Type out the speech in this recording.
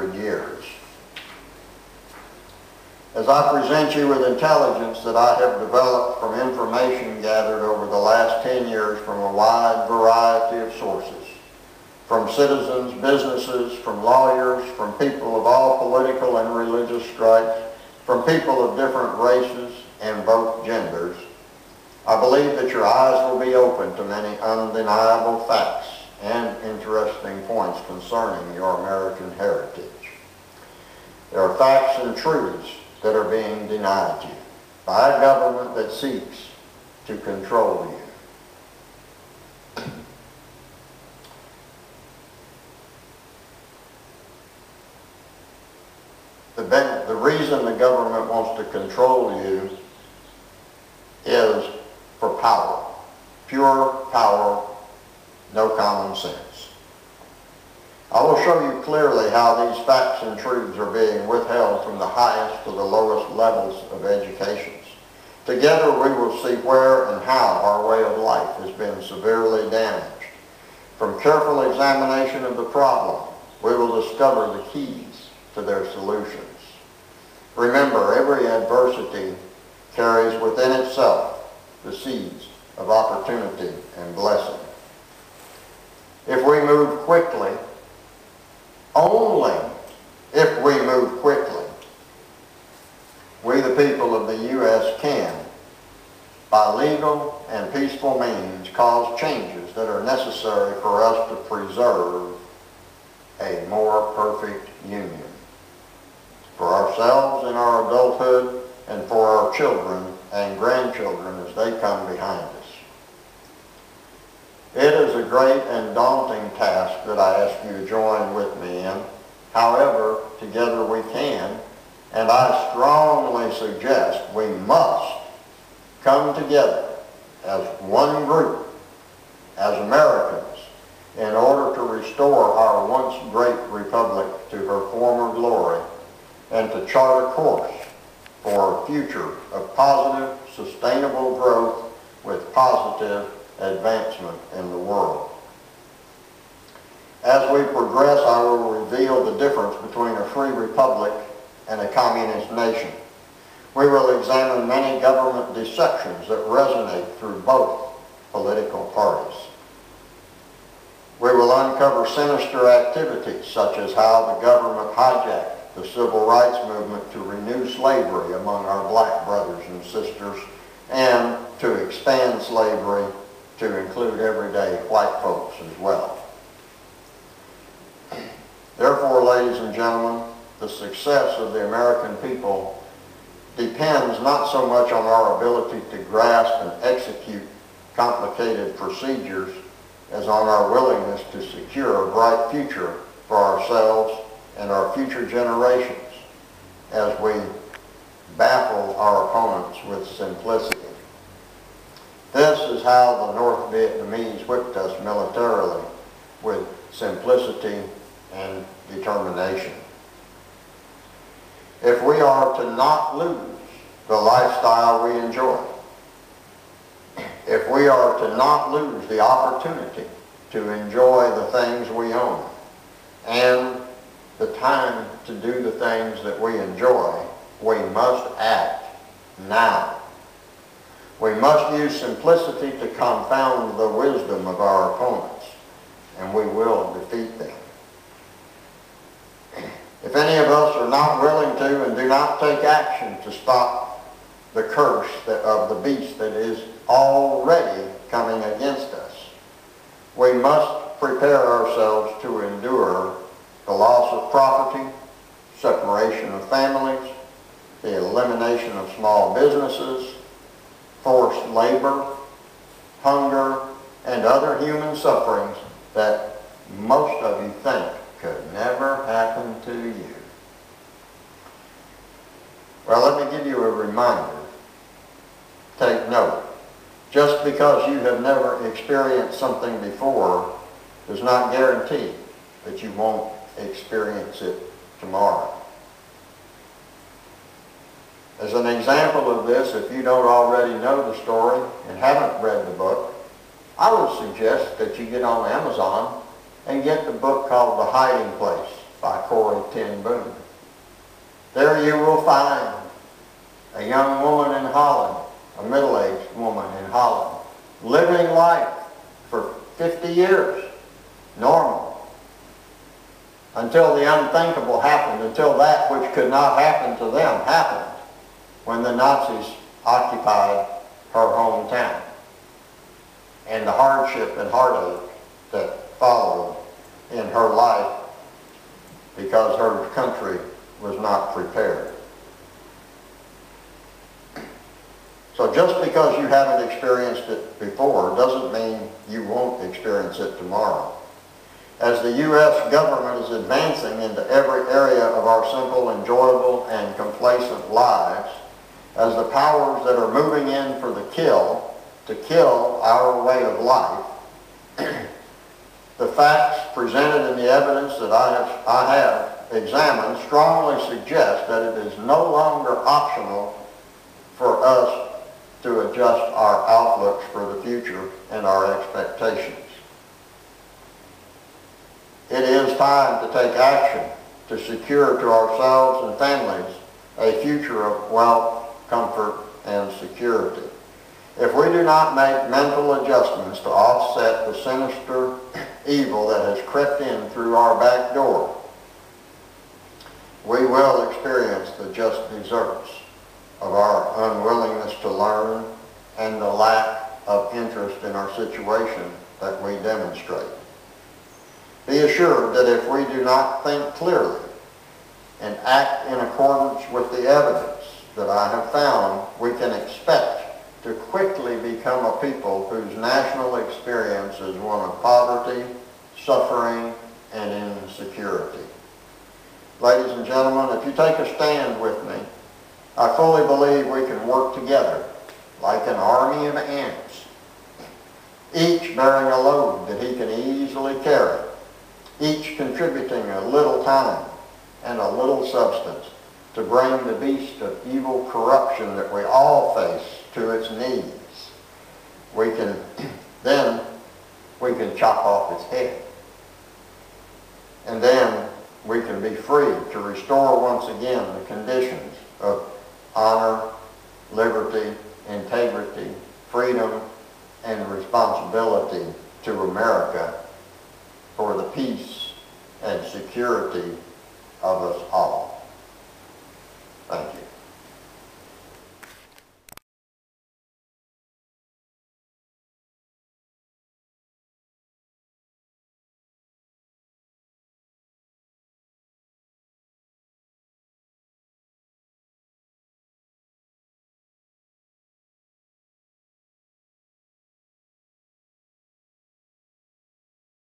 years. As I present you with intelligence that I have developed from information gathered over the last 10 years from a wide variety of sources, from citizens, businesses, from lawyers, from people of all political and religious stripes, from people of different races and both genders, I believe that your eyes will be open to many undeniable facts and interesting points concerning your American heritage. There are facts and truths that are being denied you by a government that seeks to control you. The reason the government wants to control you is for power. Pure power, no common sense. I will show you clearly how these facts and truths are being withheld from the highest to the lowest levels of educations. Together we will see where and how our way of life has been severely damaged. From careful examination of the problem, we will discover the keys to their solutions. Remember, every adversity carries within itself the seeds of opportunity and blessing. If we move quickly, only if we move quickly, we the people of the U.S. can, by legal and peaceful means, cause changes that are necessary for us to preserve a more perfect union for ourselves in our adulthood and for our children and grandchildren as they come behind us. It is a great and daunting task that I ask you to join with me in. However, together we can, and I strongly suggest we must come together as one group, as Americans, in order to restore our once great republic to her former glory and to chart a course for a future of positive, sustainable growth with positive advancement in the world. As we progress, I will reveal the difference between a free republic and a communist nation. We will examine many government deceptions that resonate through both political parties. We will uncover sinister activities such as how the government hijacked the civil rights movement to renew slavery among our black brothers and sisters and to expand slavery to include everyday white folks as well. Therefore, ladies and gentlemen, the success of the American people depends not so much on our ability to grasp and execute complicated procedures as on our willingness to secure a bright future for ourselves and our future generations as we baffle our opponents with simplicity. This is how the North Vietnamese whipped us militarily, with simplicity and determination. If we are to not lose the lifestyle we enjoy, if we are to not lose the opportunity to enjoy the things we own and the time to do the things that we enjoy, we must act now. We must use simplicity to confound the wisdom of our opponents, and we will defeat them. If any of us are not willing to and do not take action to stop the curse of the beast that is already coming against us, we must prepare ourselves to endure the loss of property, separation of families, the elimination of small businesses, forced labor, hunger, and other human sufferings that most of you think could never happen to you. Well, let me give you a reminder. Take note. Just because you have never experienced something before does not guarantee that you won't experience it tomorrow. As an example of this, if you don't already know the story and haven't read the book, I would suggest that you get on Amazon and get the book called The Hiding Place by Corrie ten Boom. There you will find a young woman in Holland, a middle-aged woman in Holland, living life for 50 years, normal, until the unthinkable happened, until that which could not happen to them happened, when the Nazis occupied her hometown, and the hardship and heartache that followed in her life because her country was not prepared. So just because you haven't experienced it before doesn't mean you won't experience it tomorrow. As the U.S. government is advancing into every area of our simple, enjoyable, and complacent lives, as the powers that are moving in for the kill, to kill our way of life, the facts presented in the evidence that I have examined strongly suggest that it is no longer optional for us to adjust our outlooks for the future and our expectations. It is time to take action to secure to ourselves and families a future of wealth, comfort, and security. If we do not make mental adjustments to offset the sinister evil that has crept in through our back door, we will experience the just deserts of our unwillingness to learn and the lack of interest in our situation that we demonstrate. Be assured that if we do not think clearly and act in accordance with the evidence that I have found, we can expect to quickly become a people whose national experience is one of poverty, suffering, and insecurity. Ladies and gentlemen, if you take a stand with me, I fully believe we can work together like an army of ants, each bearing a load that he can easily carry, each contributing a little time and a little substance to bring the beast of evil corruption that we all face to its knees. Then we can chop off its head. And then we can be free to restore once again the conditions of honor, liberty, integrity, freedom, and responsibility to America for the peace and security of us all.